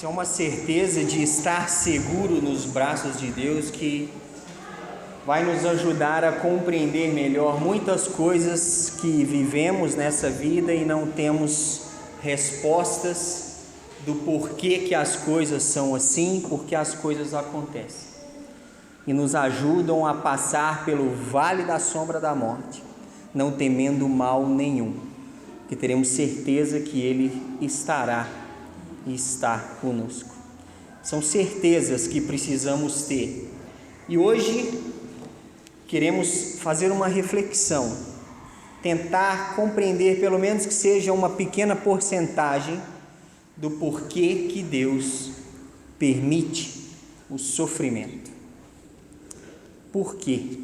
Isso é uma certeza de estar seguro nos braços de Deus que vai nos ajudar a compreender melhor muitas coisas que vivemos nessa vida e não temos respostas do porquê que as coisas são assim, porque as coisas acontecem. E nos ajudam a passar pelo vale da sombra da morte, não temendo mal nenhum, que teremos certeza que Ele estará e está conosco. São certezas que precisamos ter. E hoje queremos fazer uma reflexão, tentar compreender, pelo menos que seja uma pequena porcentagem, do porquê que Deus permite o sofrimento. Por quê?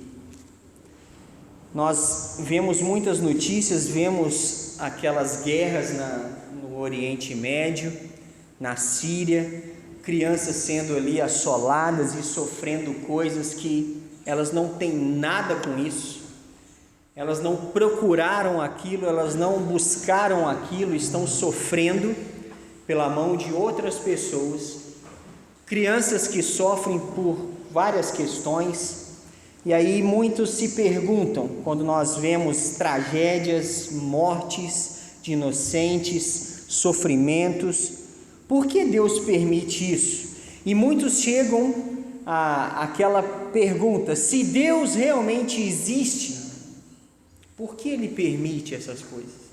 Nós vemos muitas notícias, vemos aquelas guerras no Oriente Médio, na Síria, crianças sendo ali assoladas e sofrendo coisas que elas não têm nada com isso, elas não procuraram aquilo, elas não buscaram aquilo, estão sofrendo pela mão de outras pessoas, crianças que sofrem por várias questões. E aí muitos se perguntam, quando nós vemos tragédias, mortes de inocentes, sofrimentos, por que Deus permite isso? E muitos chegam àquela pergunta: se Deus realmente existe, por que Ele permite essas coisas?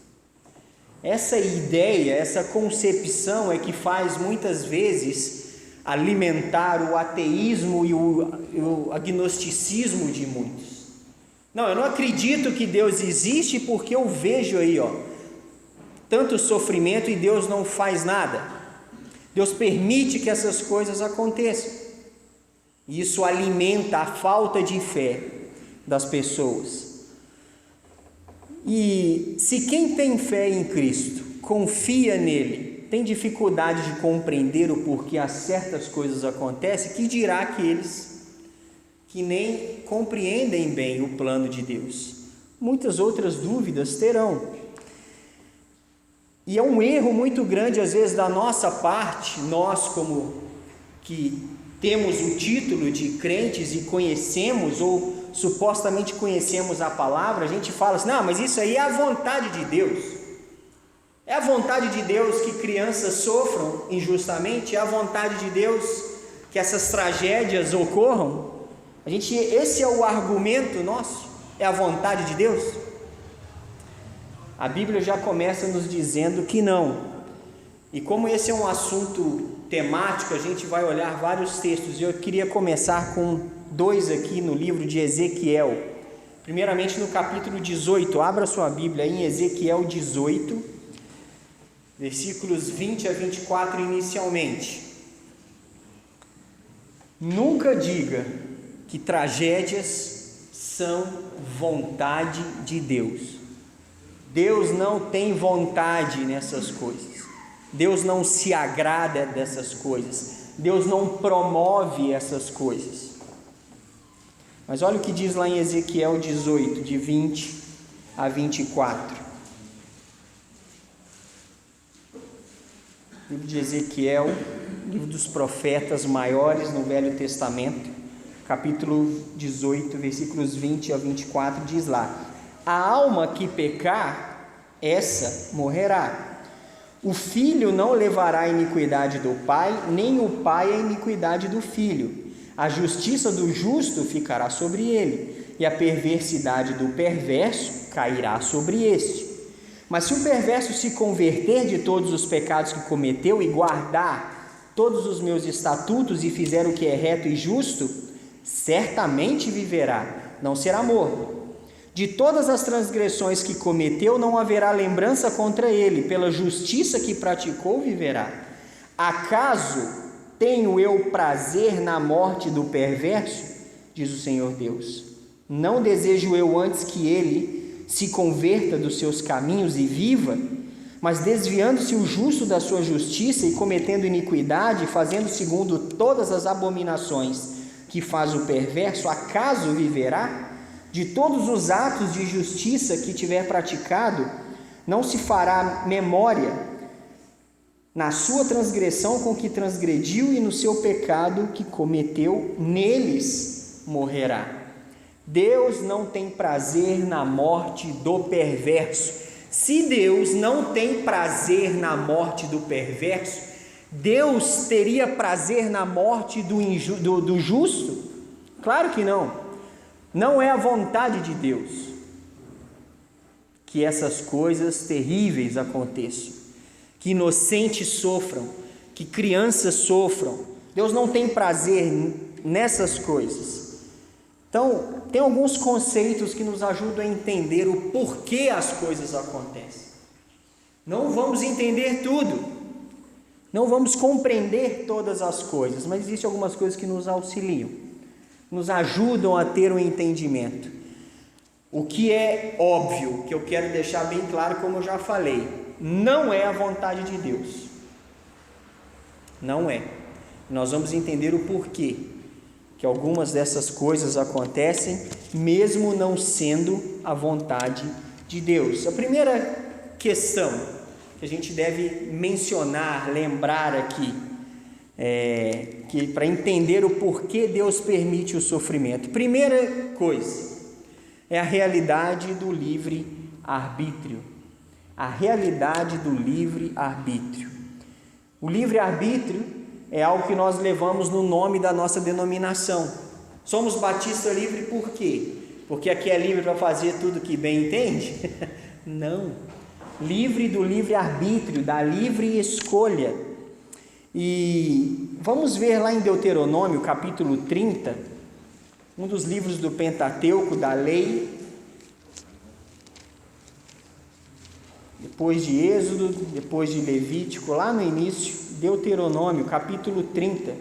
Essa ideia, essa concepção é que faz muitas vezes alimentar o ateísmo e o agnosticismo de muitos. Não, eu não acredito que Deus existe porque eu vejo aí, tanto sofrimento e Deus não faz nada. Deus permite que essas coisas aconteçam. E isso alimenta a falta de fé das pessoas. E se quem tem fé em Cristo, confia nele, tem dificuldade de compreender o porquê certas coisas acontecem, que dirá aqueles que nem compreendem bem o plano de Deus? Muitas outras dúvidas terão. E é um erro muito grande, às vezes, da nossa parte, nós como que temos o título de crentes e conhecemos, ou supostamente conhecemos a palavra, a gente fala assim: não, mas isso aí é a vontade de Deus. É a vontade de Deus que crianças sofram injustamente? É a vontade de Deus que essas tragédias ocorram? Esse é o argumento nosso? É a vontade de Deus? A Bíblia já começa nos dizendo que não. E como esse é um assunto temático, a gente vai olhar vários textos. E eu queria começar com 2 aqui no livro de Ezequiel. Primeiramente no capítulo 18. Abra sua Bíblia em Ezequiel 18, versículos 20 a 24 inicialmente. Nunca diga que tragédias são vontade de Deus. Deus não tem vontade nessas coisas. Deus não se agrada dessas coisas. Deus não promove essas coisas. Mas olha o que diz lá em Ezequiel 18, de 20 a 24. Livro de Ezequiel, livro dos profetas maiores no Velho Testamento, capítulo 18, versículos 20 a 24, diz lá: a alma que pecar, essa morrerá. O filho não levará a iniquidade do pai, nem o pai a iniquidade do filho. A justiça do justo ficará sobre ele, e a perversidade do perverso cairá sobre este. Mas se o perverso se converter de todos os pecados que cometeu e guardar todos os meus estatutos e fizer o que é reto e justo, certamente viverá, não será morto. De todas as transgressões que cometeu, não haverá lembrança contra ele, pela justiça que praticou, viverá. Acaso tenho eu prazer na morte do perverso? Diz o Senhor Deus. Não desejo eu antes que ele se converta dos seus caminhos e viva? Mas desviando-se o justo da sua justiça e cometendo iniquidade, fazendo segundo todas as abominações que faz o perverso, acaso viverá? De todos os atos de justiça que tiver praticado, não se fará memória, na sua transgressão com que transgrediu e no seu pecado que cometeu, neles morrerá. Deus não tem prazer na morte do perverso. Se Deus não tem prazer na morte do perverso, Deus teria prazer na morte do justo? Claro que não. Não é a vontade de Deus que essas coisas terríveis aconteçam, que inocentes sofram, que crianças sofram. Deus não tem prazer nessas coisas. Então, tem alguns conceitos que nos ajudam a entender o porquê as coisas acontecem. Não vamos entender tudo, não vamos compreender todas as coisas, mas existem algumas coisas que nos auxiliam, nos ajudam a ter um entendimento. O que é óbvio, que eu quero deixar bem claro, como eu já falei, não é a vontade de Deus. Não é. Nós vamos entender o porquê que algumas dessas coisas acontecem, mesmo não sendo a vontade de Deus. A primeira questão que a gente deve mencionar, lembrar aqui, que para entender o porquê Deus permite o sofrimento. Primeira coisa é a realidade do livre-arbítrio. A realidade do livre-arbítrio. O livre-arbítrio é algo que nós levamos no nome da nossa denominação. Somos batista livre por quê? Porque aqui é livre para fazer tudo que bem entende? Não. Livre do livre-arbítrio, da livre escolha. E vamos ver lá em Deuteronômio, capítulo 30, um dos livros do Pentateuco, da lei, depois de Êxodo, depois de Levítico, lá no início, Deuteronômio, capítulo 30,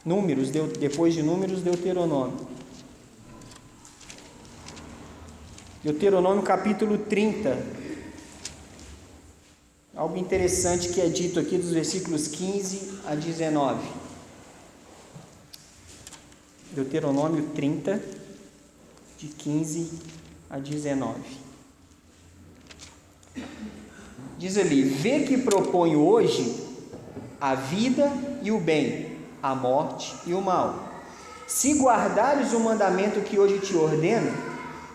Números, depois de Números, Deuteronômio. Deuteronômio, capítulo 30, algo interessante que é dito aqui dos versículos 15 a 19. Deuteronômio 30, de 15 a 19. Diz ali: vê que proponho hoje a vida e o bem, a morte e o mal. Se guardares o mandamento que hoje te ordeno,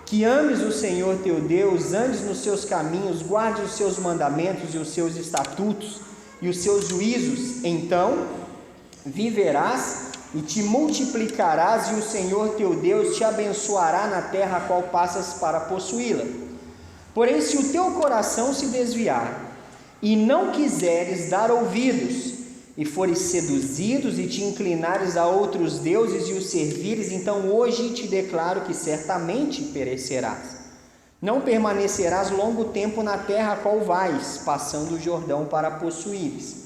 que ames o Senhor teu Deus, andes nos seus caminhos, guardes os seus mandamentos e os seus estatutos e os seus juízos, então viverás e te multiplicarás, e o Senhor teu Deus te abençoará na terra a qual passas para possuí-la. Porém, se o teu coração se desviar e não quiseres dar ouvidos, e fores seduzidos e te inclinares a outros deuses e os servires, então hoje te declaro que certamente perecerás. Não permanecerás longo tempo na terra a qual vais, passando o Jordão para possuíres.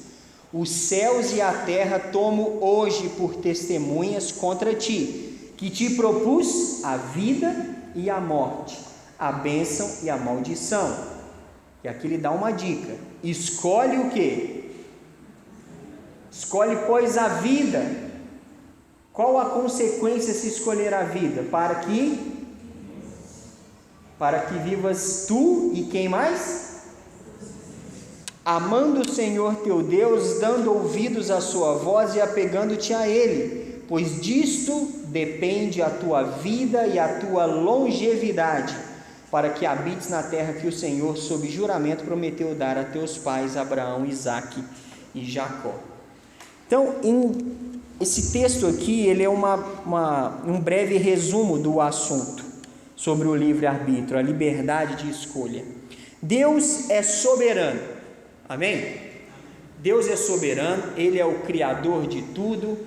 Os céus e a terra tomo hoje por testemunhas contra ti, que te propus a vida e a morte, a bênção e a maldição. E aqui ele dá uma dica: escolhe o quê? Escolhe, pois, a vida. Qual a consequência se escolher a vida? Para que vivas tu e quem mais? Amando o Senhor teu Deus, dando ouvidos à sua voz e apegando-te a Ele, pois disto depende a tua vida e a tua longevidade, para que habites na terra que o Senhor, sob juramento, prometeu dar a teus pais Abraão, Isaque e Jacó. Então, esse texto aqui, ele é um breve resumo do assunto sobre o livre-arbítrio, a liberdade de escolha. Deus é soberano, amém? Deus é soberano, Ele é o Criador de tudo,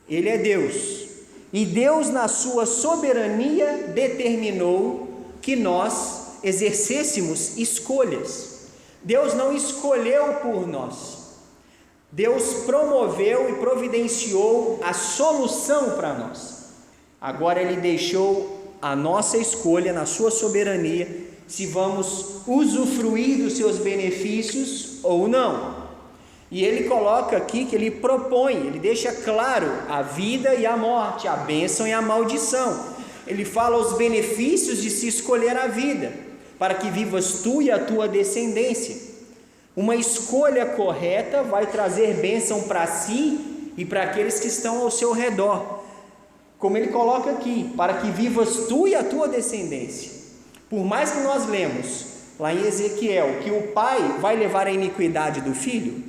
Ele é Deus. E Deus, na sua soberania, determinou que nós exercêssemos escolhas. Deus não escolheu por nós. Deus promoveu e providenciou a solução para nós. Agora Ele deixou a nossa escolha, na sua soberania, se vamos usufruir dos seus benefícios ou não. E Ele coloca aqui que Ele propõe, Ele deixa claro a vida e a morte, a bênção e a maldição. Ele fala os benefícios de se escolher a vida, para que vivas tu e a tua descendência. Uma escolha correta vai trazer bênção para si e para aqueles que estão ao seu redor. Como ele coloca aqui, para que vivas tu e a tua descendência. Por mais que nós lemos lá em Ezequiel que o pai vai levar a iniquidade do filho,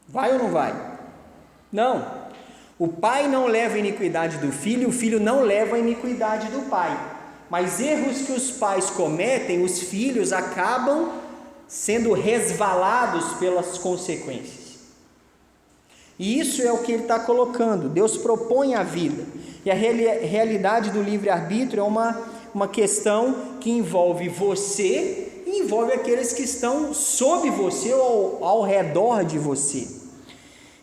vai ou não vai? Não. O pai não leva a iniquidade do filho, o filho não leva a iniquidade do pai. Mas erros que os pais cometem, os filhos acabam sendo resvalados pelas consequências. E isso é o que ele está colocando. Deus propõe a vida. E a realidade do livre-arbítrio é uma questão que envolve você e envolve aqueles que estão sob você ou ao redor de você.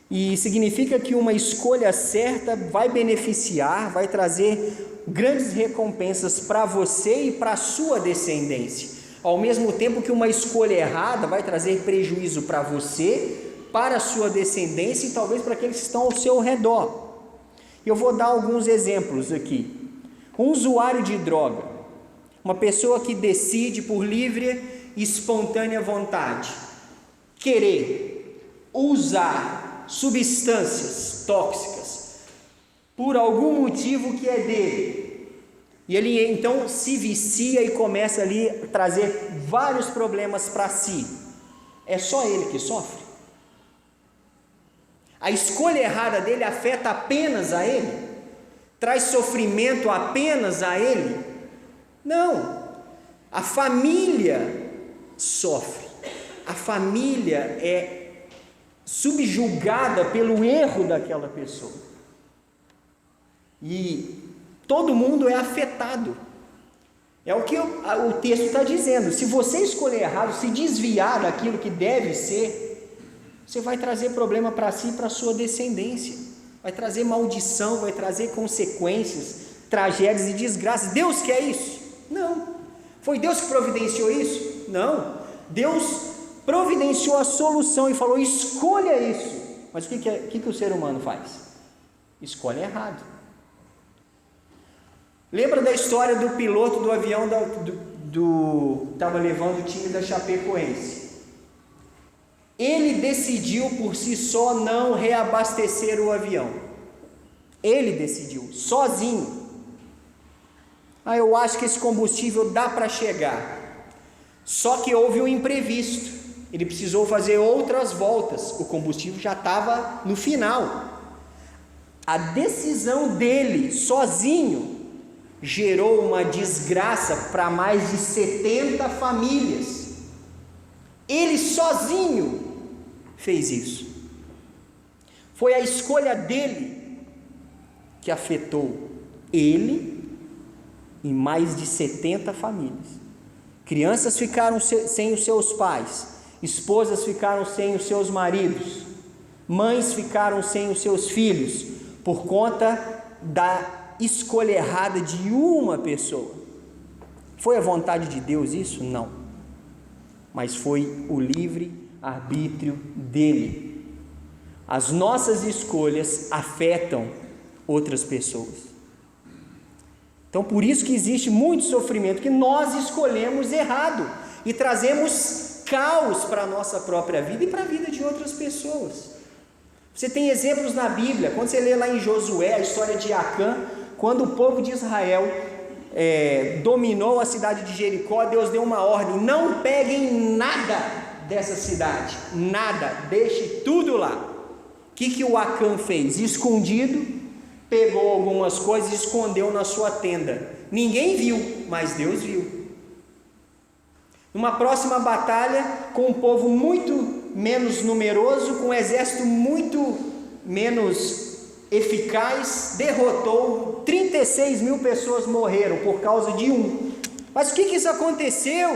E significa que uma escolha certa vai beneficiar, vai trazer grandes recompensas para você e para a sua descendência. Ao mesmo tempo que uma escolha errada vai trazer prejuízo para você, para a sua descendência e talvez para aqueles que estão ao seu redor. Eu vou dar alguns exemplos aqui. Um usuário de droga, uma pessoa que decide por livre e espontânea vontade querer usar substâncias tóxicas por algum motivo que é dele, e ele então se vicia e começa ali a trazer vários problemas para si. É só ele que sofre? A escolha errada dele afeta apenas a ele? Traz sofrimento apenas a ele? Não. A família sofre. A família é subjugada pelo erro daquela pessoa. E todo mundo é afetado. É o que o texto está dizendo. Se você escolher errado, se desviar daquilo que deve ser, você vai trazer problema para si e para a sua descendência. Vai trazer maldição, vai trazer consequências, tragédias e desgraças. Deus quer isso? Não. Foi Deus que providenciou isso? Não. Deus providenciou a solução e falou: escolha isso. Mas o que o ser humano faz? Escolhe errado. Lembra da história do piloto do avião estava levando o time da Chapecoense? Ele decidiu por si só não reabastecer o avião. Ele decidiu, sozinho. Eu acho que esse combustível dá para chegar. Só que houve um imprevisto. Ele precisou fazer outras voltas. O combustível já estava no final. A decisão dele, sozinho, gerou uma desgraça para mais de 70 famílias. Ele sozinho fez isso. Foi a escolha dele que afetou ele e mais de 70 famílias. Crianças ficaram sem os seus pais, esposas ficaram sem os seus maridos, mães ficaram sem os seus filhos, por conta da escolha errada de uma pessoa. Foi a vontade de Deus isso? Não. Mas foi o livre-arbítrio dele. As nossas escolhas afetam outras pessoas. Então, por isso que existe muito sofrimento, que nós escolhemos errado e trazemos caos para a nossa própria vida e para a vida de outras pessoas. Você tem exemplos na Bíblia. Quando você lê lá em Josué a história de Acã, quando o povo de Israel dominou a cidade de Jericó, Deus deu uma ordem: não peguem nada dessa cidade, nada, deixe tudo lá. O que o Acã fez? Escondido, pegou algumas coisas e escondeu na sua tenda. Ninguém viu, mas Deus viu. Numa próxima batalha, com um povo muito menos numeroso, com um exército muito menos eficaz, derrotou 36 mil pessoas, morreram por causa de um. Mas o que isso aconteceu?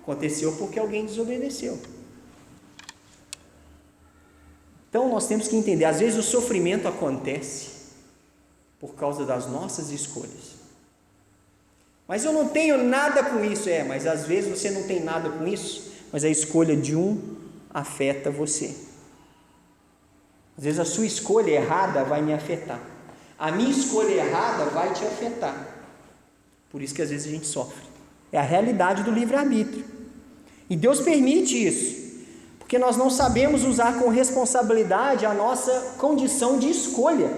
Aconteceu porque alguém desobedeceu. Então nós temos que entender, às vezes o sofrimento acontece por causa das nossas escolhas. Mas eu não tenho nada com isso. Mas às vezes você não tem nada com isso, mas a escolha de um afeta você. Às vezes a sua escolha errada vai me afetar. A minha escolha errada vai te afetar. Por isso que às vezes a gente sofre. É a realidade do livre-arbítrio. E Deus permite isso. Porque nós não sabemos usar com responsabilidade a nossa condição de escolha.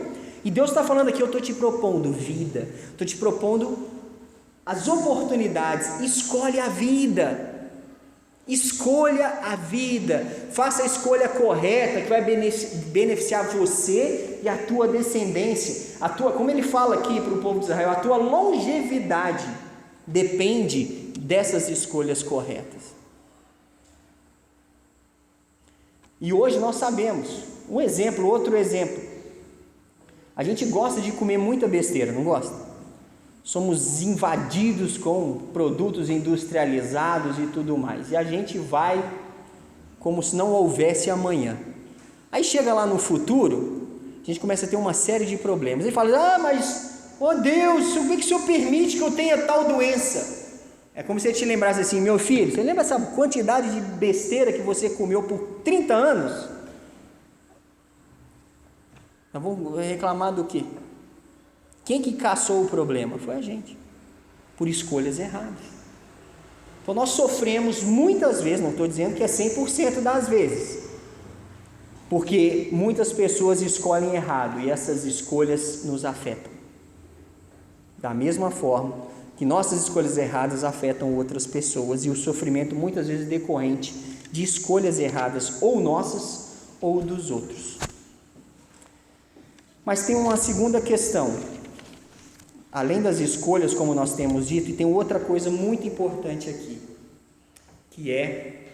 E Deus está falando aqui: eu estou te propondo vida, estou te propondo as oportunidades. Escolhe a vida. Escolha a vida, faça a escolha correta que vai beneficiar você e a tua descendência, como ele fala aqui para o povo de Israel, a tua longevidade depende dessas escolhas corretas. E hoje nós sabemos, outro exemplo, a gente gosta de comer muita besteira, não gosta? Somos invadidos com produtos industrializados e tudo mais, e a gente vai como se não houvesse amanhã. Aí chega lá no futuro, a gente começa a ter uma série de problemas, e fala: mas, Deus, por que o Senhor permite que eu tenha tal doença? É como se ele te lembrasse assim: meu filho, você lembra essa quantidade de besteira que você comeu por 30 anos? Nós vamos reclamar do quê? Quem que caçou o problema? Foi a gente, por escolhas erradas. Então nós sofremos muitas vezes, não estou dizendo que é 100% das vezes, porque muitas pessoas escolhem errado e essas escolhas nos afetam. Da mesma forma que nossas escolhas erradas afetam outras pessoas, e o sofrimento muitas vezes decorrente de escolhas erradas, ou nossas ou dos outros. Mas tem uma segunda questão. Além das escolhas, como nós temos dito, e tem outra coisa muito importante aqui, que é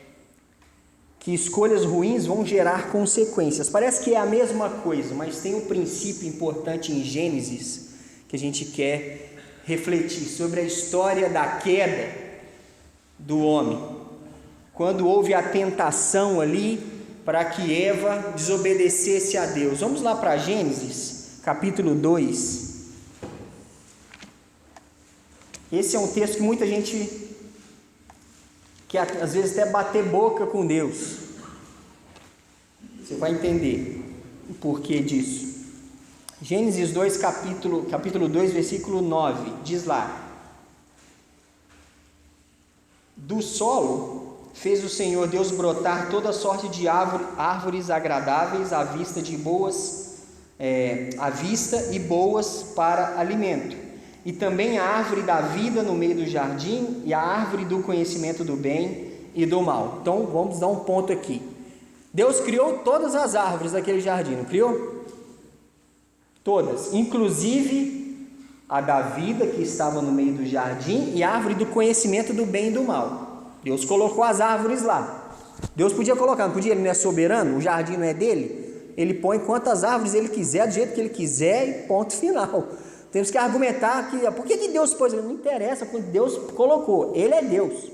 que escolhas ruins vão gerar consequências. Parece que é a mesma coisa, mas tem um princípio importante em Gênesis que a gente quer refletir sobre a história da queda do homem. Quando houve a tentação ali para que Eva desobedecesse a Deus. Vamos lá para Gênesis, capítulo 2. Esse é um texto que muita gente quer, às vezes, até bater boca com Deus. Você vai entender o porquê disso. Gênesis 2, capítulo 2, versículo 9, diz lá: do solo fez o Senhor Deus brotar toda sorte de árvores agradáveis à vista e boas para alimento. E também a árvore da vida no meio do jardim, e a árvore do conhecimento do bem e do mal. Então, vamos dar um ponto aqui. Deus criou todas as árvores daquele jardim, não criou? Todas, inclusive a da vida que estava no meio do jardim, e a árvore do conhecimento do bem e do mal. Deus colocou as árvores lá. Deus podia colocar, não podia? Ele não é soberano, o jardim não é dele? Ele põe quantas árvores ele quiser, do jeito que ele quiser, e ponto final. Temos que argumentar que, por que Deus pôs? Não interessa, quando Deus colocou, Ele é Deus.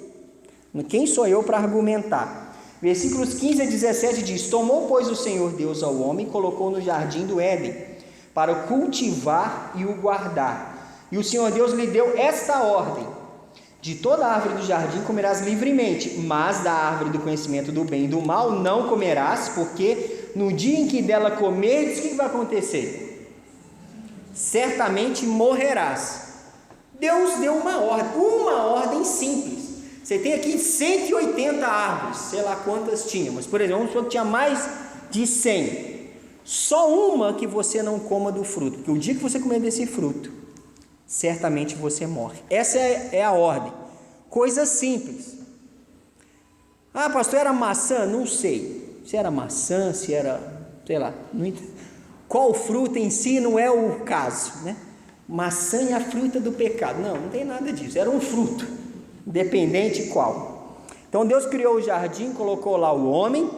Quem sou eu para argumentar? Versículos 15 a 17 diz: tomou, pois, o Senhor Deus ao homem e colocou no jardim do Éden, para o cultivar e o guardar. E o Senhor Deus lhe deu esta ordem: de toda a árvore do jardim comerás livremente, mas da árvore do conhecimento do bem e do mal não comerás, porque no dia em que dela comerdes, o que vai acontecer? Certamente morrerás. Deus deu uma ordem simples. Você tem aqui 180 árvores, sei lá quantas tinha, mas por exemplo, vamos supor que tinha mais de 100. Só uma que você não coma do fruto, porque o dia que você comer desse fruto, certamente você morre. Essa é a ordem. Coisa simples. Ah, pastor, era maçã? Não sei. Se era maçã, se era, sei lá, qual fruta em si não é o caso, né? Maçã é a fruta do pecado. Não tem nada disso. Era um fruto, independente qual. Então Deus criou o jardim, colocou lá o homem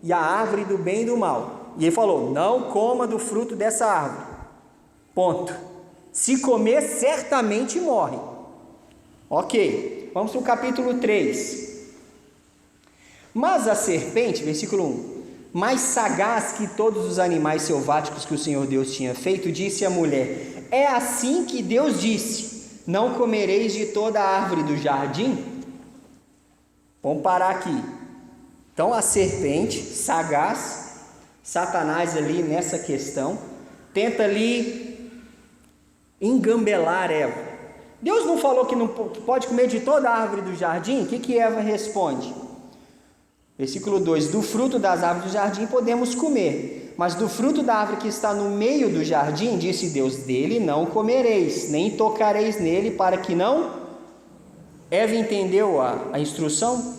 e a árvore do bem e do mal. E Ele falou: não coma do fruto dessa árvore. Ponto. Se comer, certamente morre. Ok. Vamos para o capítulo 3. Mas a serpente, versículo 1, mais sagaz que todos os animais selváticos que o Senhor Deus tinha feito, disse à mulher: é assim que Deus disse: não comereis de toda a árvore do jardim? Vamos parar aqui. Então a serpente, sagaz, Satanás ali nessa questão, tenta ali engambelar Eva. Deus não falou que não pode comer de toda a árvore do jardim? O que Eva responde? Versículo 2: do fruto das árvores do jardim podemos comer, mas do fruto da árvore que está no meio do jardim, disse Deus, dele não comereis, nem tocareis nele, para que não... Eva entendeu a instrução?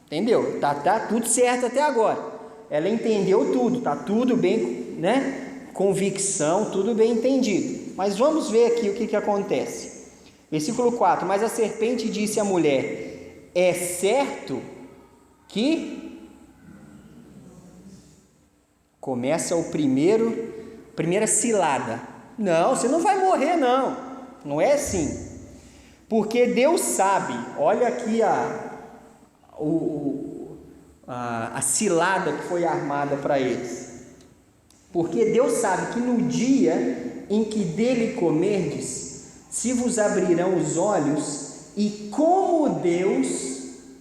Entendeu? Tá tudo certo até agora. Ela entendeu tudo, tá tudo bem, né? Convicção, tudo bem entendido. Mas vamos ver aqui o que acontece. Versículo 4: mas a serpente disse à mulher: é certo que... Começa primeira cilada. Não, você não vai morrer não. Não é assim. Porque Deus sabe, olha aqui a cilada que foi armada para eles. Porque Deus sabe que no dia em que dele comerdes, se vos abrirão os olhos, e como Deus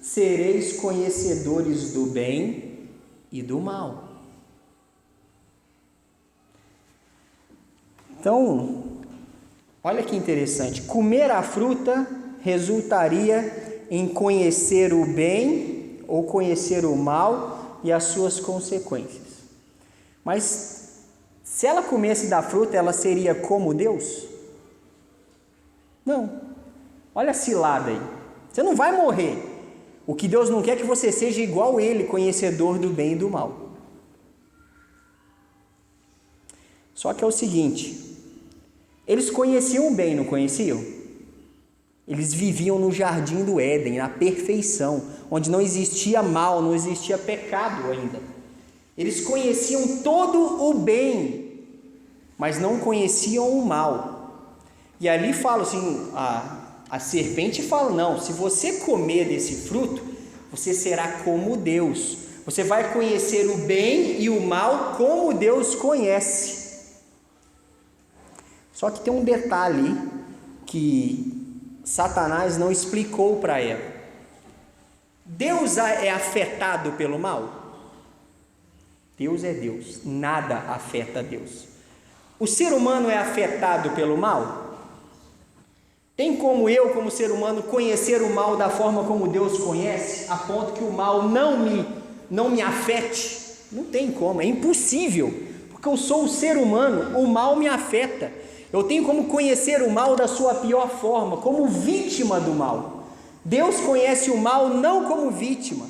sereis conhecedores do bem e do mal. Então, olha que interessante, comer a fruta resultaria em conhecer o bem ou conhecer o mal e as suas consequências. Mas se ela comesse da fruta, ela seria como Deus? Não. Olha a cilada aí. Você não vai morrer. O que Deus não quer é que você seja igual ele, conhecedor do bem e do mal. Só que é o seguinte... Eles conheciam o bem, não conheciam? Eles viviam no jardim do Éden, na perfeição, onde não existia mal, não existia pecado ainda. Eles conheciam todo o bem, mas não conheciam o mal. E ali fala assim, a serpente fala, não, se você comer desse fruto, você será como Deus. Você vai conhecer o bem e o mal como Deus conhece. Só que tem um detalhe que Satanás não explicou para Eva. Deus é afetado pelo mal? Deus é Deus, nada afeta Deus. O ser humano é afetado pelo mal? Tem como eu, como ser humano, conhecer o mal da forma como Deus conhece, a ponto que o mal não me afete? Não tem como, é impossível, porque eu sou um ser humano, o mal me afeta. Eu tenho como conhecer o mal da sua pior forma, como vítima do mal. Deus conhece o mal não como vítima.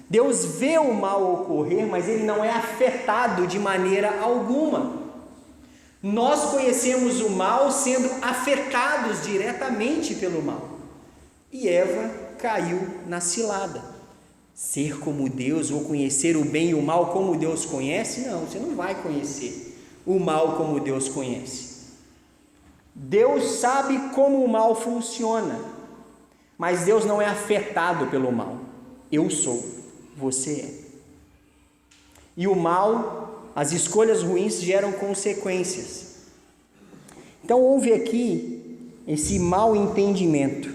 Deus vê o mal ocorrer, mas ele não é afetado de maneira alguma. Nós conhecemos o mal sendo afetados diretamente pelo mal. E Eva caiu na cilada. Ser como Deus ou conhecer o bem e o mal como Deus conhece? Não, você não vai conhecer o mal como Deus conhece. Deus sabe como o mal funciona, mas Deus não é afetado pelo mal. Eu sou, você é. E o mal, as escolhas ruins geram consequências. Então houve aqui esse mau entendimento.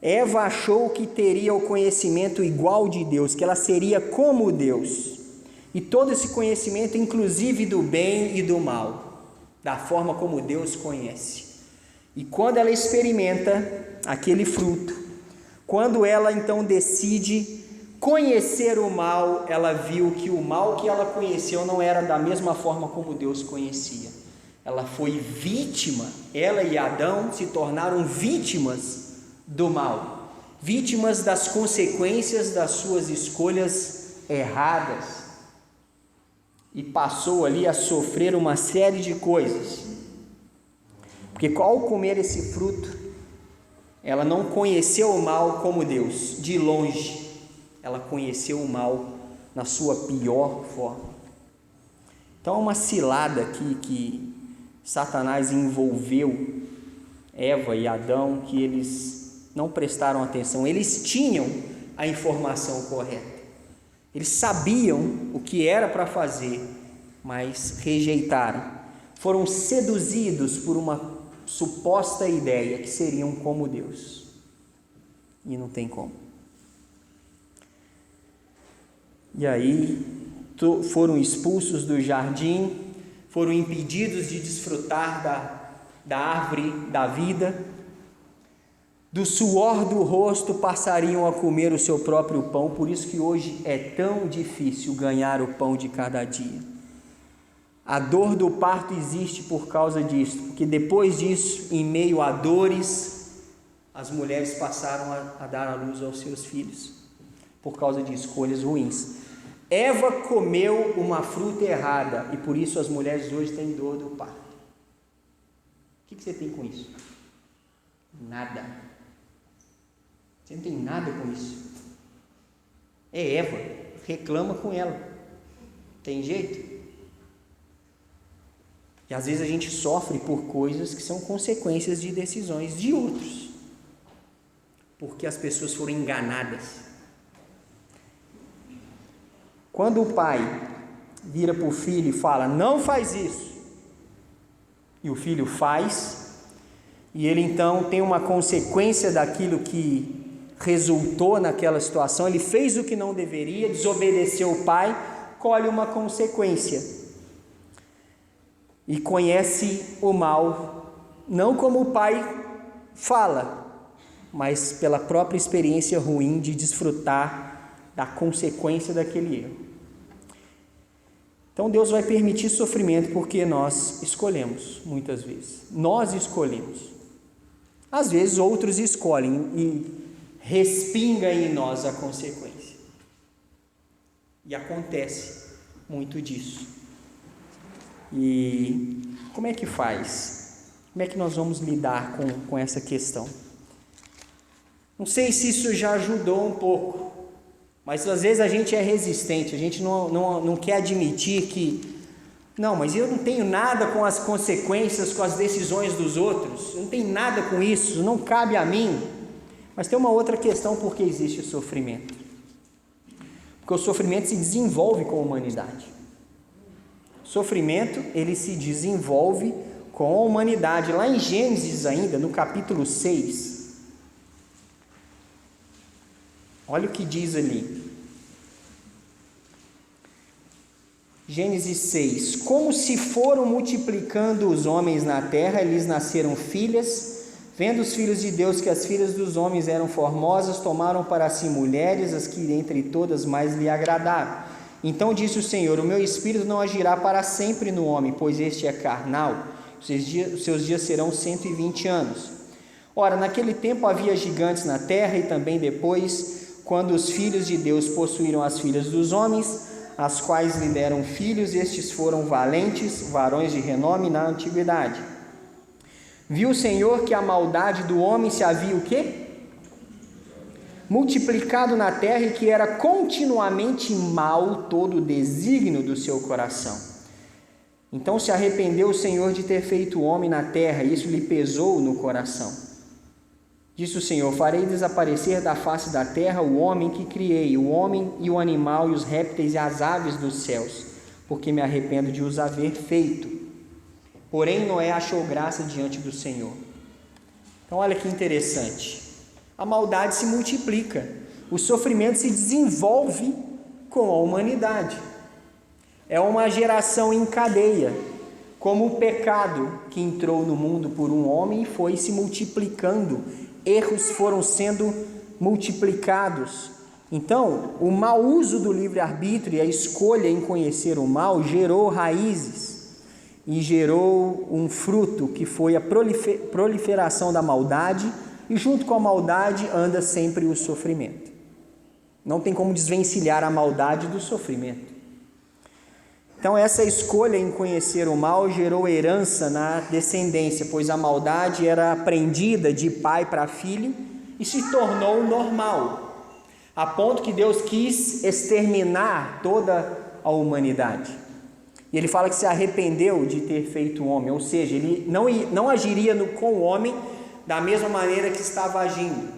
Eva achou que teria o conhecimento igual de Deus, que ela seria como Deus. E todo esse conhecimento, inclusive do bem e do mal, da forma como Deus conhece. E quando ela experimenta aquele fruto, quando ela então decide conhecer o mal, ela viu que o mal que ela conheceu não era da mesma forma como Deus conhecia. Ela foi vítima, ela e Adão se tornaram vítimas do mal, vítimas das consequências das suas escolhas erradas. E passou ali a sofrer uma série de coisas, porque ao comer esse fruto, ela não conheceu o mal como Deus, de longe, ela conheceu o mal na sua pior forma. Então é uma cilada aqui que Satanás envolveu Eva e Adão, que eles não prestaram atenção. Eles tinham a informação correta, eles sabiam o que era para fazer, mas rejeitaram. Foram seduzidos por uma suposta ideia que seriam como Deus. E não tem como. E aí foram expulsos do jardim, foram impedidos de desfrutar da árvore da vida. do suor do rosto passariam a comer o seu próprio pão. Por isso que hoje é tão difícil ganhar o pão de cada dia. A dor do parto existe por causa disso, porque depois disso, em meio a dores, as mulheres passaram a dar à luz aos seus filhos, por causa de escolhas ruins. Eva comeu uma fruta errada e por isso as mulheres hoje têm dor do parto. O que você tem com isso? Nada. Você não tem nada com isso. É Eva, reclama com ela. Tem jeito? E às vezes a gente sofre por coisas que são consequências de decisões de outros, porque as pessoas foram enganadas. Quando o pai vira para o filho e fala, não faz isso, e o filho faz, e ele então tem uma consequência daquilo que resultou naquela situação, ele fez o que não deveria, desobedeceu o pai, colhe uma consequência, e conhece o mal, não como o pai fala, mas pela própria experiência ruim de desfrutar da consequência daquele erro. Então Deus vai permitir sofrimento porque nós escolhemos, muitas vezes. Nós escolhemos. Às vezes outros escolhem e respinga em nós a consequência. E acontece muito disso. E como é que faz? Como é que nós vamos lidar com essa questão? Não sei se isso já ajudou um pouco, mas às vezes a gente é resistente, a gente não quer admitir que, não, mas eu não tenho nada com as consequências, com as decisões dos outros, eu não tenho nada com isso, não cabe a mim. Mas tem uma outra questão por que existe o sofrimento. Porque o sofrimento se desenvolve com a humanidade. O sofrimento, ele se desenvolve com a humanidade. Lá em Gênesis ainda, no capítulo 6, olha o que diz ali. Gênesis 6. Como se foram multiplicando os homens na terra, lhes nasceram filhas. Vendo os filhos de Deus que as filhas dos homens eram formosas, tomaram para si mulheres, as que entre todas mais lhe agradaram. Então disse o Senhor, o meu espírito não agirá para sempre no homem, pois este é carnal, os seus dias serão 120 anos. Ora, naquele tempo havia gigantes na terra, e também depois, quando os filhos de Deus possuíram as filhas dos homens, as quais lhe deram filhos, estes foram valentes, varões de renome na antiguidade. Viu o Senhor que a maldade do homem se havia o quê? Multiplicado na terra, e que era continuamente mal todo o desígnio do seu coração. Então se arrependeu o Senhor de ter feito o homem na terra, e isso lhe pesou no coração. Disse o Senhor, farei desaparecer da face da terra o homem que criei, o homem e o animal e os répteis e as aves dos céus, porque me arrependo de os haver feito. Porém Noé achou graça diante do Senhor. Então olha que interessante, a maldade se multiplica, o sofrimento se desenvolve com a humanidade, é uma geração em cadeia, como o pecado que entrou no mundo por um homem e foi se multiplicando, erros foram sendo multiplicados. Então o mau uso do livre-arbítrio e a escolha em conhecer o mal gerou raízes, e gerou um fruto que foi a proliferação da maldade, e junto com a maldade anda sempre o sofrimento. Não tem como desvencilhar a maldade do sofrimento. Então essa escolha em conhecer o mal gerou herança na descendência, pois a maldade era aprendida de pai para filho e se tornou normal, a ponto que Deus quis exterminar toda a humanidade. E ele fala que se arrependeu de ter feito o homem, ou seja, ele não agiria com o homem da mesma maneira que estava agindo.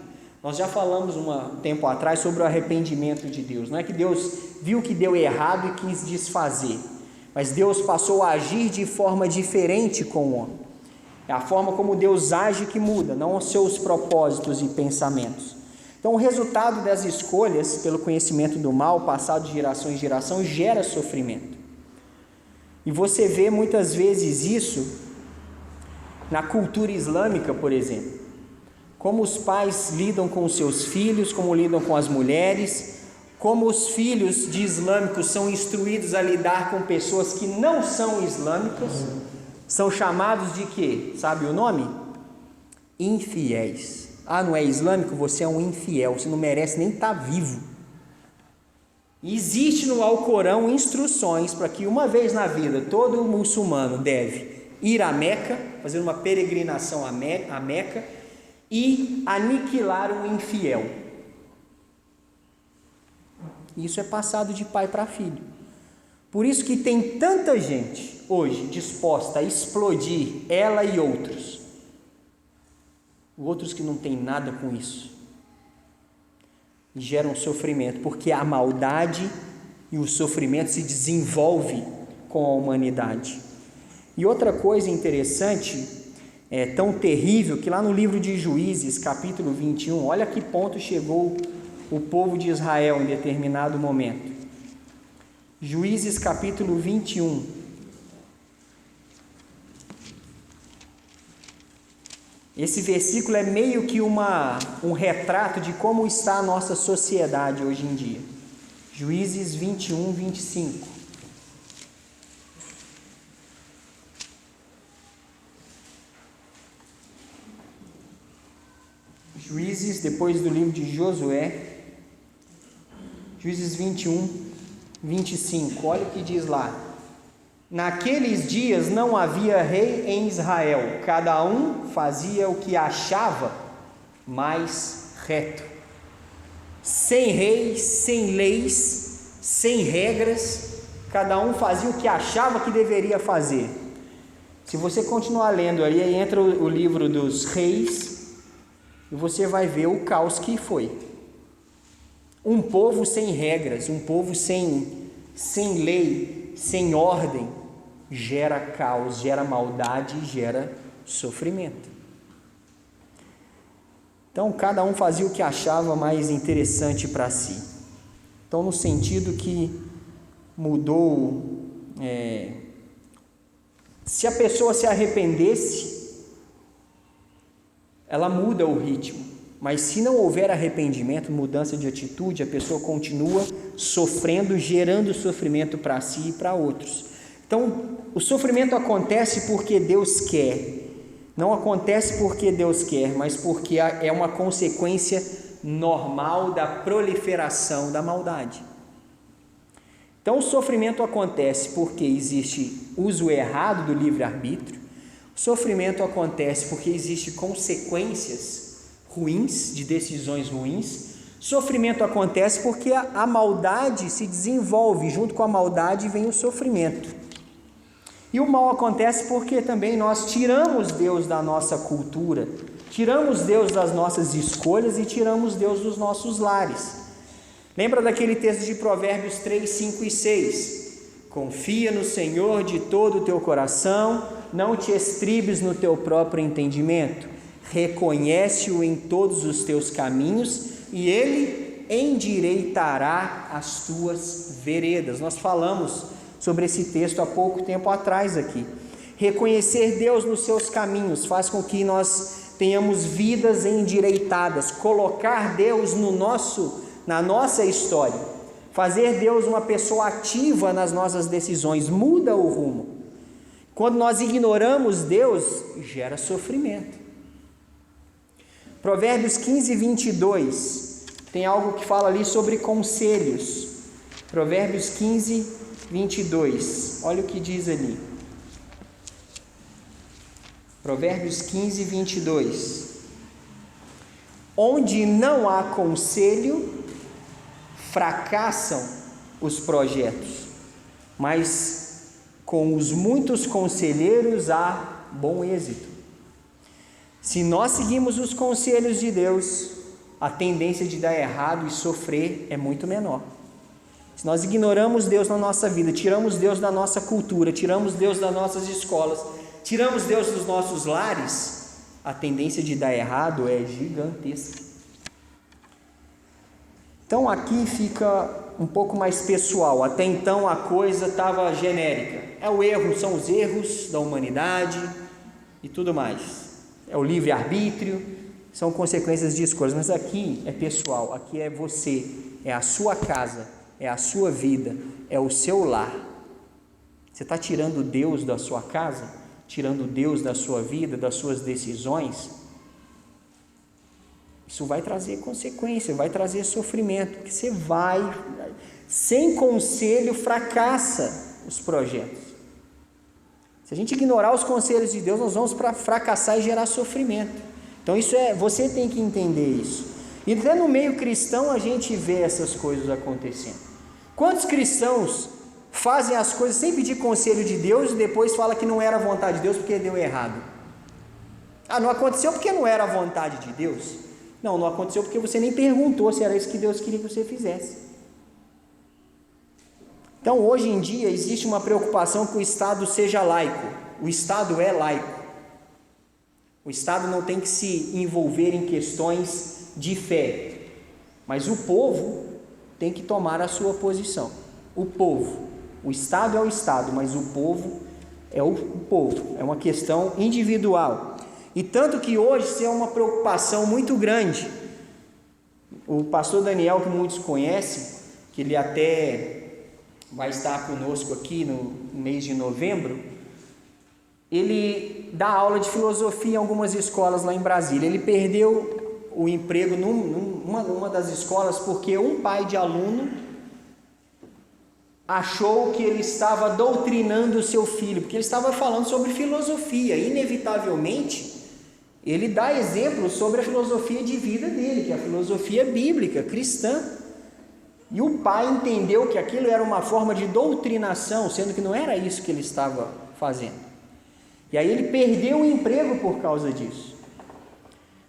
Nós já falamos um tempo atrás sobre o arrependimento de Deus. Não é que Deus viu que deu errado e quis desfazer, mas Deus passou a agir de forma diferente com o homem. É a forma como Deus age que muda, não os seus propósitos e pensamentos. Então o resultado das escolhas pelo conhecimento do mal, passado de geração em geração, gera sofrimento. E você vê muitas vezes isso na cultura islâmica, por exemplo. como os pais lidam com os seus filhos, como lidam com as mulheres, como os filhos de islâmicos são instruídos a lidar com pessoas que não são islâmicas, são chamados de quê? Sabe o nome? Infiéis. Ah, não é islâmico? Você é um infiel, você não merece nem estar vivo. Existe no Alcorão instruções para que uma vez na vida todo muçulmano deve ir a Meca, fazer uma peregrinação a Meca e aniquilar um infiel. Isso é passado de pai para filho. Por isso que tem tanta gente hoje disposta a explodir ela e outros que não tem nada com isso, e geram sofrimento, porque a maldade e o sofrimento se desenvolve com a humanidade. E outra coisa interessante, tão terrível, que lá no livro de Juízes, capítulo 21, olha a que ponto chegou o povo de Israel em determinado momento. Juízes capítulo 21. Esse versículo é meio que um retrato de como está a nossa sociedade hoje em dia. Juízes 21, 25. Juízes, depois do livro de Josué, Juízes 21, 25, olha o que diz lá. Naqueles dias não havia rei em Israel, cada um fazia o que achava mais reto. Sem reis, sem leis, sem regras, cada um fazia o que achava que deveria fazer. Se você continuar lendo aí entra o livro dos reis, e você vai ver o caos que foi. Um povo sem regras, um povo sem lei, sem ordem, gera caos, gera maldade, gera sofrimento. Então, cada um fazia o que achava mais interessante para si. Então, no sentido que mudou, se a pessoa se arrependesse, ela muda o ritmo. Mas se não houver arrependimento, mudança de atitude, a pessoa continua sofrendo, gerando sofrimento para si e para outros. Então, o sofrimento acontece porque Deus quer. Não acontece porque Deus quer, mas porque é uma consequência normal da proliferação da maldade. Então, o sofrimento acontece porque existe uso errado do livre-arbítrio. O sofrimento acontece porque existe consequências ruins, de decisões ruins. Sofrimento acontece porque a maldade se desenvolve, junto com a maldade vem o sofrimento. E o mal acontece porque também nós tiramos Deus da nossa cultura, tiramos Deus das nossas escolhas e tiramos Deus dos nossos lares. Lembra daquele texto de Provérbios 3, 5 e 6? Confia no Senhor de todo o teu coração, não te estribes no teu próprio entendimento. Reconhece-o em todos os teus caminhos e Ele endireitará as tuas veredas. Nós falamos sobre esse texto há pouco tempo atrás aqui. Reconhecer Deus nos seus caminhos faz com que nós tenhamos vidas endireitadas, colocar Deus na nossa história, fazer Deus uma pessoa ativa nas nossas decisões, muda o rumo. Quando nós ignoramos Deus, gera sofrimento. Provérbios 15, 22, tem algo que fala ali sobre conselhos. Provérbios 15, 22, olha o que diz ali. Provérbios 15, 22. Onde não há conselho, fracassam os projetos, mas com os muitos conselheiros há bom êxito. Se nós seguimos os conselhos de Deus, a tendência de dar errado e sofrer é muito menor. Se nós ignoramos Deus na nossa vida, tiramos Deus da nossa cultura, tiramos Deus das nossas escolas, tiramos Deus dos nossos lares, a tendência de dar errado é gigantesca. Então aqui fica um pouco mais pessoal. Até então a coisa estava genérica. São os erros da humanidade e tudo mais. É o livre-arbítrio, são consequências de escolhas, mas aqui é pessoal, aqui é você, é a sua casa, é a sua vida, é o seu lar. Você está tirando Deus da sua casa, tirando Deus da sua vida, das suas decisões? Isso vai trazer consequência, vai trazer sofrimento, porque você vai, sem conselho, fracassa os projetos. Se a gente ignorar os conselhos de Deus, nós vamos fracassar e gerar sofrimento. Então você tem que entender isso. E até no meio cristão a gente vê essas coisas acontecendo. Quantos cristãos fazem as coisas sem pedir conselho de Deus e depois fala que não era a vontade de Deus porque deu errado? Não aconteceu porque não era a vontade de Deus? Não aconteceu porque você nem perguntou se era isso que Deus queria que você fizesse. Então hoje em dia existe uma preocupação que o Estado seja laico. O Estado é laico. O Estado não tem que se envolver em questões de fé, mas o povo tem que tomar a sua posição. O povo, o Estado é o Estado, mas o povo é o povo, é uma questão individual. E tanto que hoje isso é uma preocupação muito grande. O pastor Daniel, que muitos conhecem, que ele até vai estar conosco aqui no mês de novembro, ele dá aula de filosofia em algumas escolas lá em Brasília. Ele perdeu o emprego numa das escolas porque um pai de aluno achou que ele estava doutrinando o seu filho, porque ele estava falando sobre filosofia. Inevitavelmente, ele dá exemplos sobre a filosofia de vida dele, que é a filosofia bíblica, cristã. E o pai entendeu que aquilo era uma forma de doutrinação, sendo que não era isso que ele estava fazendo. E aí ele perdeu o emprego por causa disso.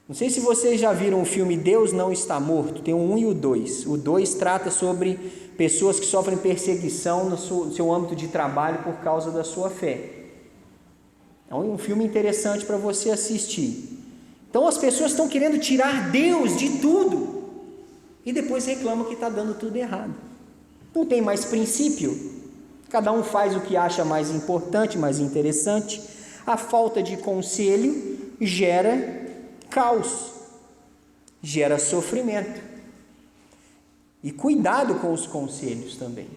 Não sei se vocês já viram o filme Deus Não Está Morto, tem o 1 e o 2. O 2 trata sobre pessoas que sofrem perseguição no seu âmbito de trabalho por causa da sua fé. É um filme interessante para você assistir. Então as pessoas estão querendo tirar Deus de tudo e depois reclamam que está dando tudo errado. Não tem mais princípio, cada um faz o que acha mais importante, mais interessante. A falta de conselho gera caos, gera sofrimento. E cuidado com os conselhos também,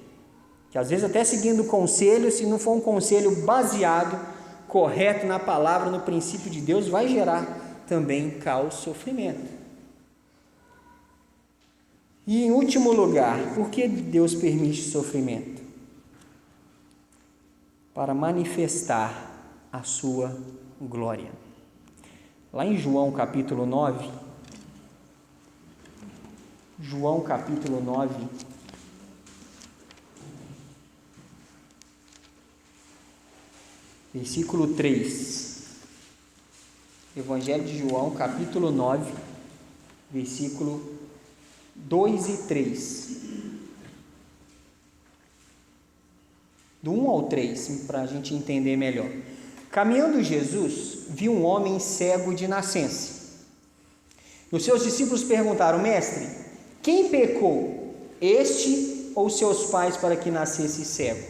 que às vezes até seguindo o conselho, se não for um conselho baseado, correto na palavra, no princípio de Deus, vai gerar também caos, sofrimento. E em último lugar, por que Deus permite sofrimento? Para manifestar a sua glória. Lá em João capítulo 9, versículo 3, Evangelho de João capítulo 9, versículo 2 e 3, do 1 ao 3, para a gente entender melhor. Caminhando Jesus, viu um homem cego de nascença. Os seus discípulos perguntaram: Mestre, quem pecou, este ou seus pais, para que nascesse cego?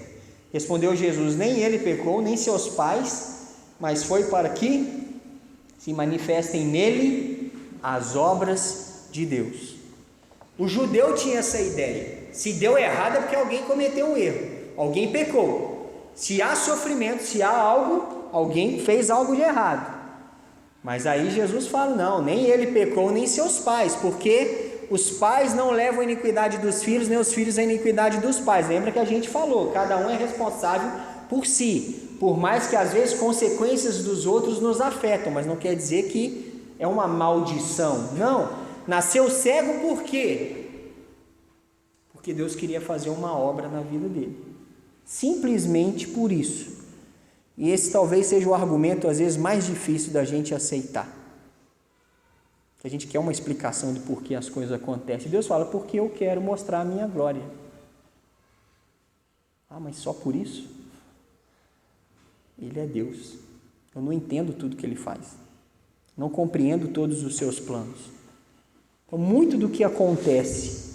Respondeu Jesus: nem ele pecou, nem seus pais, mas foi para que se manifestem nele as obras de Deus. O judeu tinha essa ideia: se deu errado é porque alguém cometeu um erro, alguém pecou. Se há sofrimento, se há algo, alguém fez algo de errado. Mas aí Jesus fala: não, nem ele pecou, nem seus pais, porque os pais não levam a iniquidade dos filhos, nem os filhos a iniquidade dos pais. Lembra que a gente falou, cada um é responsável por si, por mais que às vezes consequências dos outros nos afetam, mas não quer dizer que é uma maldição. Não, nasceu cego por quê? Porque Deus queria fazer uma obra na vida dele, simplesmente por isso. E esse talvez seja o argumento às vezes mais difícil da gente aceitar. A gente quer uma explicação do porquê as coisas acontecem. Deus fala: porque eu quero mostrar a minha glória. Mas só por isso? Ele é Deus. Eu não entendo tudo que Ele faz. Não compreendo todos os seus planos. Então, muito do que acontece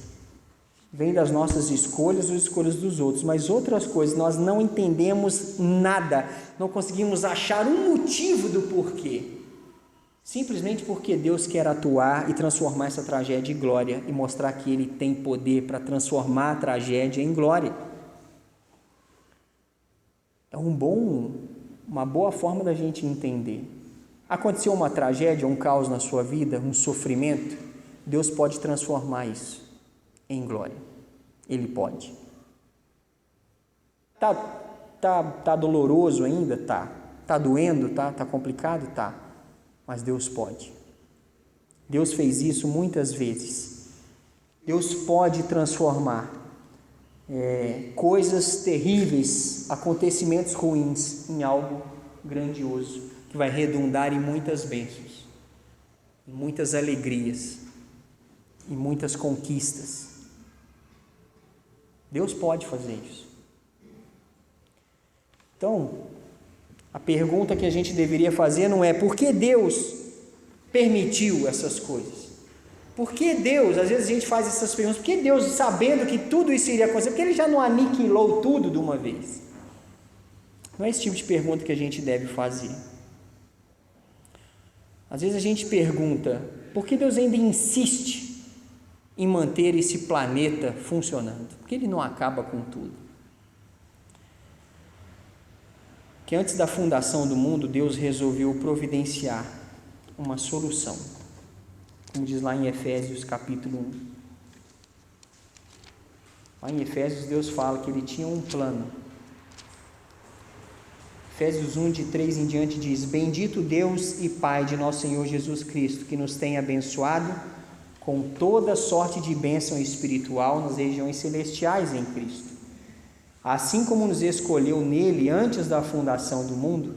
vem das nossas escolhas ou escolhas dos outros, mas outras coisas nós não entendemos nada, não conseguimos achar um motivo do porquê. simplesmente porque Deus quer atuar e transformar essa tragédia em glória e mostrar que Ele tem poder para transformar a tragédia em glória. É uma boa forma da gente entender. Aconteceu uma tragédia, um caos na sua vida, um sofrimento, Deus pode transformar isso em glória. Ele pode. Tá doloroso ainda? Tá. Tá doendo? Tá complicado? Tá. Mas Deus pode. Deus fez isso muitas vezes. Deus pode transformar coisas terríveis, acontecimentos ruins, em algo grandioso, que vai redundar em muitas bênçãos, em muitas alegrias, em muitas conquistas. Deus pode fazer isso. Então, a pergunta que a gente deveria fazer não é por que Deus permitiu essas coisas? Por que Deus, às vezes a gente faz essas perguntas, por que Deus, sabendo que tudo isso iria acontecer, por que Ele já não aniquilou tudo de uma vez? Não é esse tipo de pergunta que a gente deve fazer. Às vezes a gente pergunta, por que Deus ainda insiste em manter esse planeta funcionando? Por que Ele não acaba com tudo? Que antes da fundação do mundo, Deus resolveu providenciar uma solução, como diz lá em Efésios capítulo 1. Lá em Efésios, Deus fala que Ele tinha um plano. Efésios 1, de 3 em diante diz: Bendito Deus e Pai de nosso Senhor Jesus Cristo, que nos tem abençoado com toda sorte de bênção espiritual nas regiões celestiais em Cristo. Assim como nos escolheu nele antes da fundação do mundo,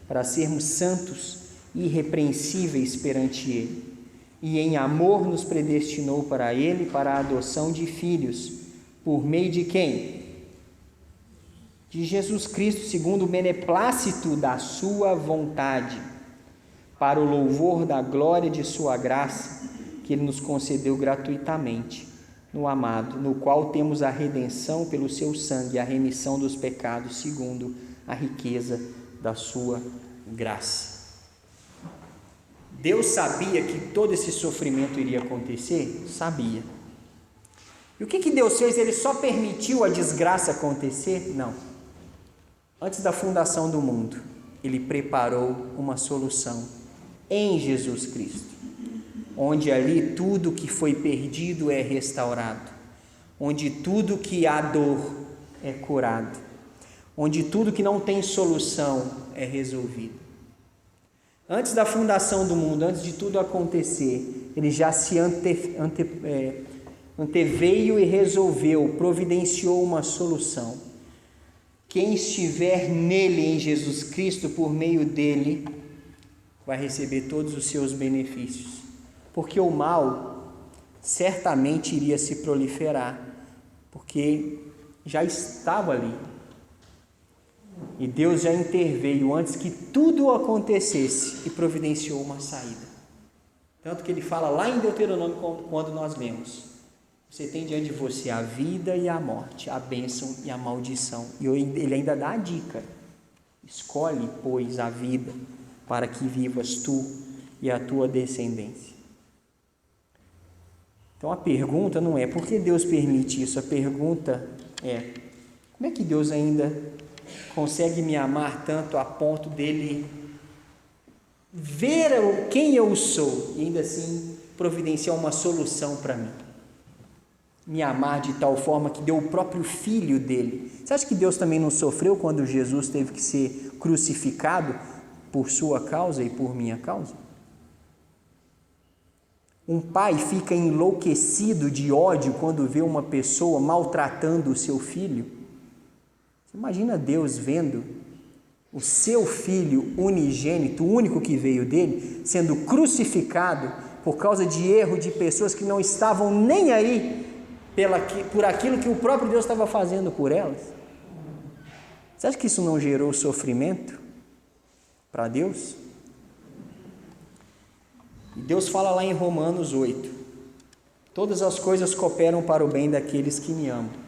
para sermos santos e irrepreensíveis perante Ele, e em amor nos predestinou para Ele, para a adoção de filhos, por meio de quem? De Jesus Cristo, segundo o beneplácito da sua vontade, para o louvor da glória de sua graça, que Ele nos concedeu gratuitamente, no amado, no qual temos a redenção pelo seu sangue, a remissão dos pecados, segundo a riqueza da sua graça. Deus sabia que todo esse sofrimento iria acontecer? Sabia. E o que Deus fez? Ele só permitiu a desgraça acontecer? Não. Antes da fundação do mundo, Ele preparou uma solução em Jesus Cristo, onde ali tudo que foi perdido é restaurado, onde tudo que há dor é curado, onde tudo que não tem solução é resolvido. Antes da fundação do mundo, antes de tudo acontecer, Ele já se anteveio e resolveu, providenciou uma solução. Quem estiver nele, em Jesus Cristo, por meio dele, vai receber todos os seus benefícios. Porque o mal certamente iria se proliferar, porque já estava ali. E Deus já interveio antes que tudo acontecesse e providenciou uma saída. Tanto que Ele fala lá em Deuteronômio, quando nós lemos: você tem diante de você a vida e a morte, a bênção e a maldição. E Ele ainda dá a dica: escolhe, pois, a vida, para que vivas tu e a tua descendência. Então a pergunta não é por que Deus permite isso, a pergunta é: como é que Deus ainda consegue me amar tanto a ponto dele ver quem eu sou e ainda assim providenciar uma solução para mim? Me amar de tal forma que deu o próprio filho dele. Você acha que Deus também não sofreu quando Jesus teve que ser crucificado por sua causa e por minha causa? Um pai fica enlouquecido de ódio quando vê uma pessoa maltratando o seu filho. Você imagina Deus vendo o seu filho unigênito, o único que veio dele, sendo crucificado por causa de erro de pessoas que não estavam nem aí por aquilo que o próprio Deus estava fazendo por elas? Você acha que isso não gerou sofrimento para Deus? E Deus fala lá em Romanos 8: todas as coisas cooperam para o bem daqueles que me amam.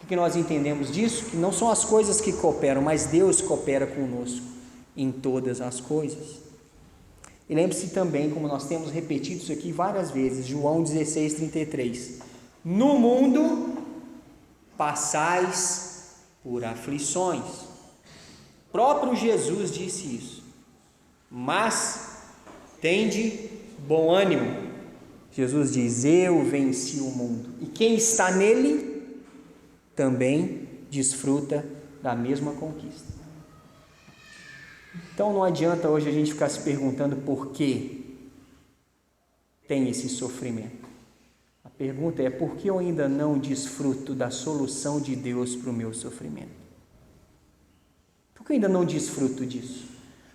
O que nós entendemos disso? Que não são as coisas que cooperam, mas Deus coopera conosco em todas as coisas. E lembre-se também, como nós temos repetido isso aqui várias vezes, João 16:33. No mundo passais por aflições. O próprio Jesus disse isso. Mas tende bom ânimo. Jesus diz: eu venci o mundo. E quem está nele também desfruta da mesma conquista. Então não adianta hoje a gente ficar se perguntando por que tem esse sofrimento. A pergunta é: por que eu ainda não desfruto da solução de Deus para o meu sofrimento? Por que eu ainda não desfruto disso?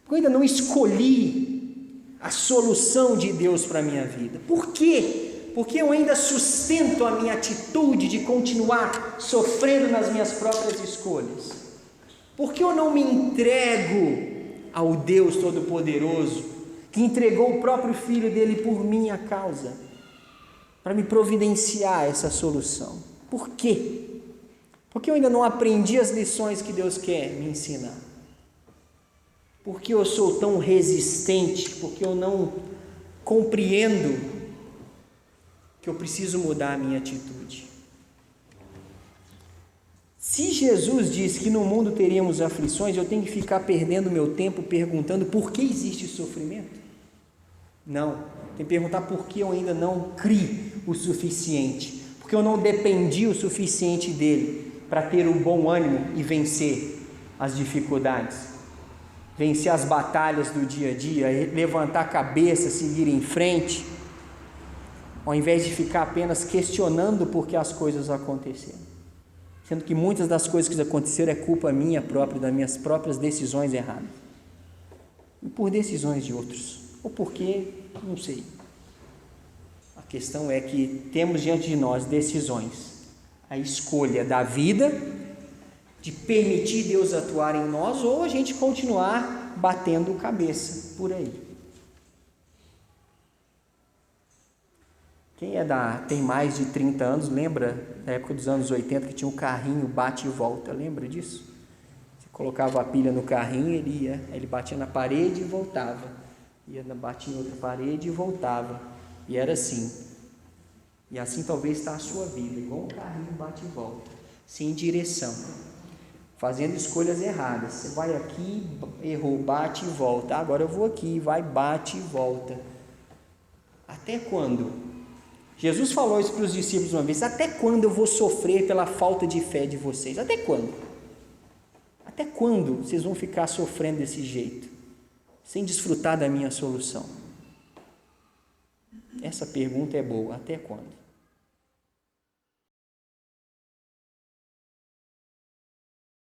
Por que eu ainda não escolhi a solução de Deus para a minha vida? Por quê? Porque eu ainda sustento a minha atitude de continuar sofrendo nas minhas próprias escolhas? Por que eu não me entrego ao Deus Todo-Poderoso, que entregou o próprio Filho dele por minha causa, para me providenciar essa solução? Por quê? Porque eu ainda não aprendi as lições que Deus quer me ensinar. Porque eu sou tão resistente, porque eu não compreendo que eu preciso mudar a minha atitude. Se Jesus disse que no mundo teríamos aflições, eu tenho que ficar perdendo meu tempo perguntando por que existe sofrimento? Não, tem que perguntar por que eu ainda não criei o suficiente, porque eu não dependi o suficiente dele para ter o bom ânimo e vencer as dificuldades, vencer as batalhas do dia a dia, levantar a cabeça, seguir em frente, ao invés de ficar apenas questionando por que as coisas aconteceram. Sendo que muitas das coisas que aconteceram é culpa minha própria, das minhas próprias decisões erradas. E por decisões de outros. Ou porque, não sei. A questão é que temos diante de nós decisões. A escolha da vida, de permitir Deus atuar em nós, ou a gente continuar batendo cabeça por aí. Quem tem mais de 30 anos, lembra da época dos anos 80 que tinha um carrinho bate e volta, lembra disso? Você colocava a pilha no carrinho, ele batia na parede e voltava, batia em outra parede e voltava, e era assim. E assim talvez está a sua vida, igual um carrinho bate e volta, sem direção, fazendo escolhas erradas. Você vai aqui, errou, bate e volta. Agora eu vou aqui, vai, bate e volta. Até quando? Jesus falou isso para os discípulos uma vez: até quando eu vou sofrer pela falta de fé de vocês? Até quando? Até quando vocês vão ficar sofrendo desse jeito, sem desfrutar da minha solução? Essa pergunta é boa: até quando?